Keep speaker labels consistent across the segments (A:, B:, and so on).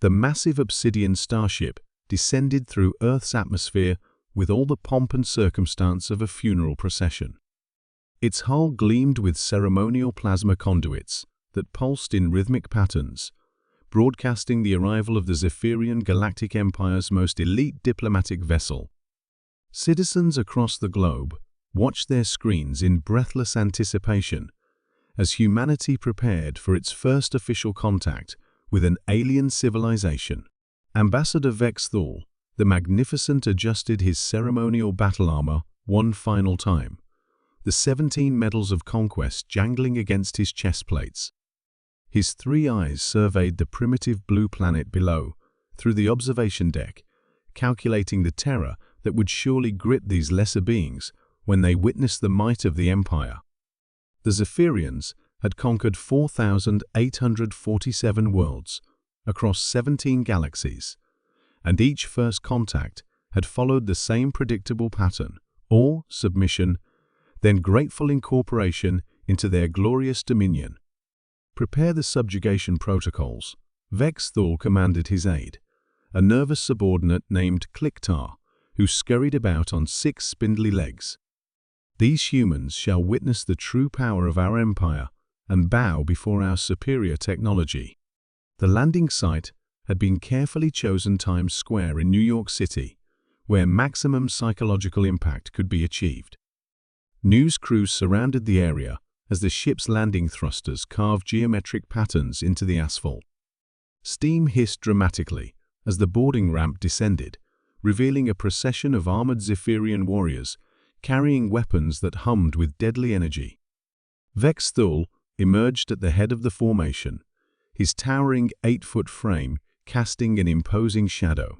A: The massive obsidian starship descended through Earth's atmosphere with all the pomp and circumstance of a funeral procession. Its hull gleamed with ceremonial plasma conduits that pulsed in rhythmic patterns, broadcasting the arrival of the Zephyrian Galactic Empire's most elite diplomatic vessel. Citizens across the globe watched their screens in breathless anticipation as humanity prepared for its first official contact with an alien civilization. Ambassador Vex Thul, the Magnificent, adjusted his ceremonial battle armor one final time, the 17 medals of conquest jangling against his chest plates. His 3 eyes surveyed the primitive blue planet below through the observation deck, calculating the terror that would surely grip these lesser beings when they witnessed the might of the Empire. The Zephyrians had conquered 4,847 worlds across 17 galaxies, and each first contact had followed the same predictable pattern: awe, submission, then grateful incorporation into their glorious dominion. Prepare the subjugation protocols. Vex Thul commanded his aide, a nervous subordinate named Clictar, who scurried about on 6 spindly legs. These humans shall witness the true power of our empire and bow before our superior technology. The landing site had been carefully chosen: Times Square in New York City, where maximum psychological impact could be achieved. News crews surrounded the area as the ship's landing thrusters carved geometric patterns into the asphalt. Steam hissed dramatically as the boarding ramp descended, revealing a procession of armored Zephyrian warriors carrying weapons that hummed with deadly energy. Vex Thul emerged at the head of the formation, his towering 8-foot frame casting an imposing shadow.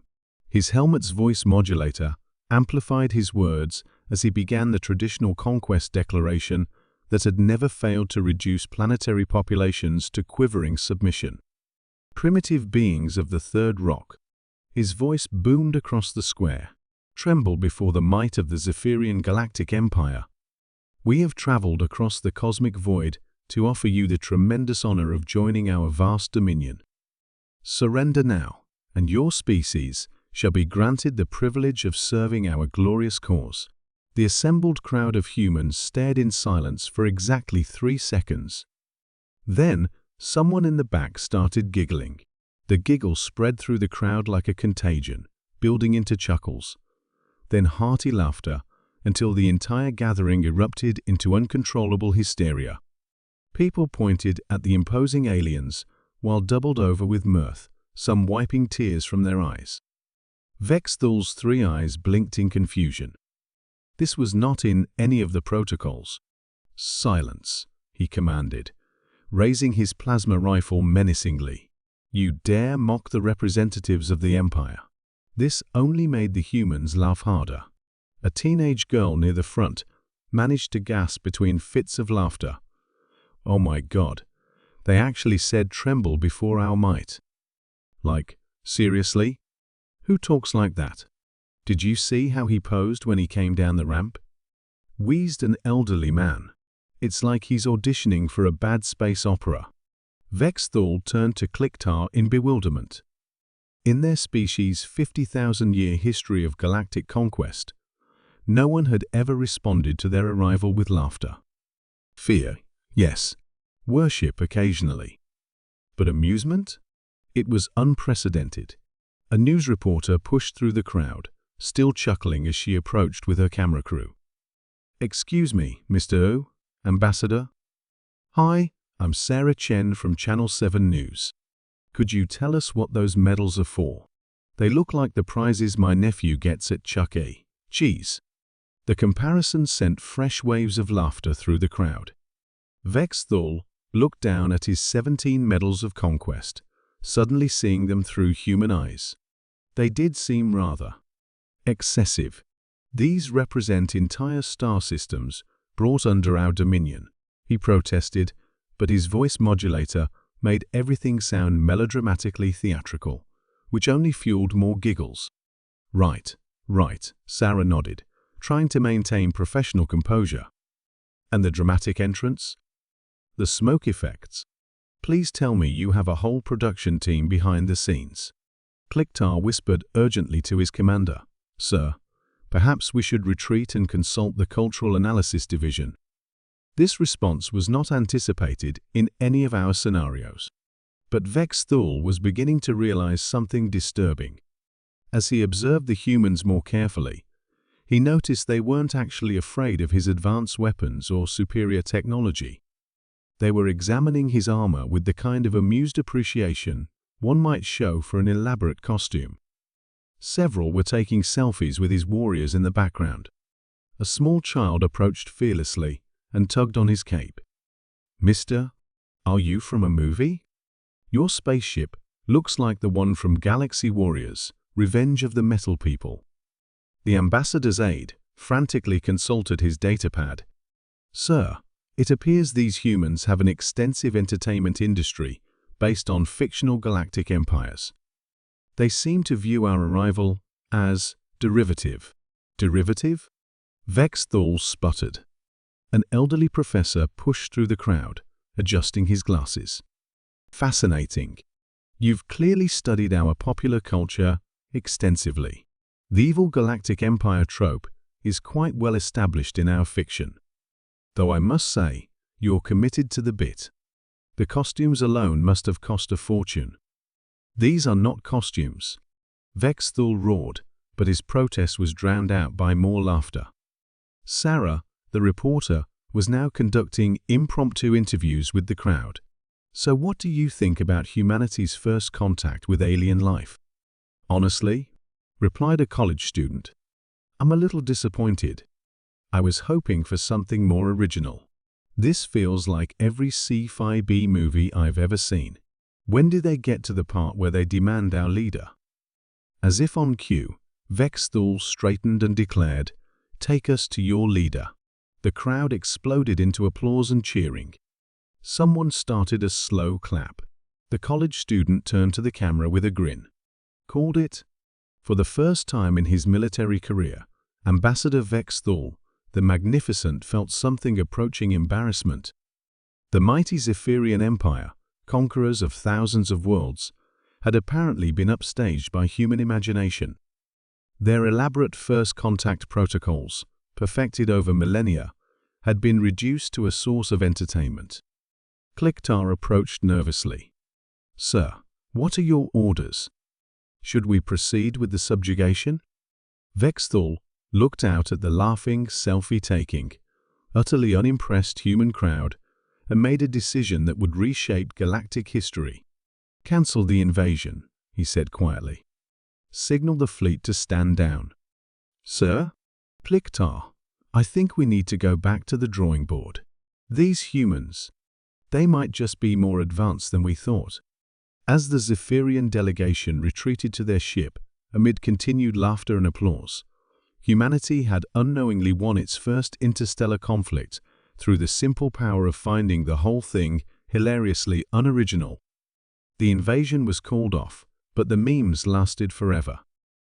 A: His helmet's voice modulator amplified his words as he began the traditional conquest declaration that had never failed to reduce planetary populations to quivering submission. Primitive beings of the Third Rock, his voice boomed across the square, tremble before the might of the Zephyrian Galactic Empire. We have traveled across the cosmic void to offer you the tremendous honor of joining our vast dominion. Surrender now, and your species shall be granted the privilege of serving our glorious cause. The assembled crowd of humans stared in silence for exactly 3 seconds. Then, someone in the back started giggling. The giggle spread through the crowd like a contagion, building into chuckles, then hearty laughter, until the entire gathering erupted into uncontrollable hysteria. People pointed at the imposing aliens while doubled over with mirth, some wiping tears from their eyes. Vex Thul's 3 eyes blinked in confusion. This was not in any of the protocols. "Silence," he commanded, raising his plasma rifle menacingly. "You dare mock the representatives of the Empire?" This only made the humans laugh harder. A teenage girl near the front managed to gasp between fits of laughter. "Oh my God, they actually said tremble before our might." Like, seriously? Who talks like that? Did you see how he posed when he came down the ramp? Wheezed an elderly man. It's like he's auditioning for a bad space opera. Vex Thul turned to Clictar in bewilderment. In their species' 50,000-year history of galactic conquest, no one had ever responded to their arrival with laughter. Fear, yes. Worship occasionally. But amusement? It was unprecedented. A news reporter pushed through the crowd, still chuckling as she approached with her camera crew. "Excuse me, Mr. O, Ambassador? Hi, I'm Sarah Chen from Channel 7 News. Could you tell us what those medals are for? They look like the prizes my nephew gets at Chuck E. Cheese." The comparison sent fresh waves of laughter through the crowd. Vex Thul looked down at his 17 medals of conquest, suddenly seeing them through human eyes. They did seem rather excessive. "These represent entire star systems brought under our dominion," he protested, but his voice modulator made everything sound melodramatically theatrical, which only fueled more giggles. Right, Sarah nodded, trying to maintain professional composure. "And the dramatic entrance? The smoke effects? Please tell me you have a whole production team behind the scenes." Kliktar whispered urgently to his commander. "Sir, perhaps we should retreat and consult the Cultural Analysis Division." This response was not anticipated in any of our scenarios. But Vex Thul was beginning to realize something disturbing. As he observed the humans more carefully, he noticed they weren't actually afraid of his advanced weapons or superior technology. They were examining his armor with the kind of amused appreciation one might show for an elaborate costume. Several were taking selfies with his warriors in the background. A small child approached fearlessly and tugged on his cape. "Mister, are you from a movie? Your spaceship looks like the one from Galaxy Warriors, Revenge of the Metal People." The ambassador's aide frantically consulted his datapad. "Sir, it appears these humans have an extensive entertainment industry based on fictional galactic empires. They seem to view our arrival as derivative." "Derivative?" Vex Thul sputtered. An elderly professor pushed through the crowd, adjusting his glasses. "Fascinating. You've clearly studied our popular culture extensively. The evil galactic empire trope is quite well established in our fiction. Though I must say, you're committed to the bit. The costumes alone must have cost a fortune." "These are not costumes," Vex Thul roared, but his protest was drowned out by more laughter. Sarah, the reporter, was now conducting impromptu interviews with the crowd. "So what do you think about humanity's first contact with alien life?" "Honestly," replied a college student, "I'm a little disappointed. I was hoping for something more original. This feels like every sci-fi B movie I've ever seen. When do they get to the part where they demand our leader?" As if on cue, Vex Thul straightened and declared, "Take us to your leader." The crowd exploded into applause and cheering. Someone started a slow clap. The college student turned to the camera with a grin. "Called it?" For the first time in his military career, Ambassador Vex Thul, the Magnificent, felt something approaching embarrassment. The mighty Zephyrian Empire, conquerors of thousands of worlds, had apparently been upstaged by human imagination. Their elaborate first contact protocols, perfected over millennia, had been reduced to a source of entertainment. Kliktar approached nervously. "Sir, what are your orders? Should we proceed with the subjugation?" Vex Thul looked out at the laughing, selfie-taking, utterly unimpressed human crowd and made a decision that would reshape galactic history. "Cancel the invasion," he said quietly. "Signal the fleet to stand down." "Sir?" "Kliktar, I think we need to go back to the drawing board. These humans, they might just be more advanced than we thought." As the Zephyrian delegation retreated to their ship amid continued laughter and applause, humanity had unknowingly won its first interstellar conflict through the simple power of finding the whole thing hilariously unoriginal. The invasion was called off, but the memes lasted forever.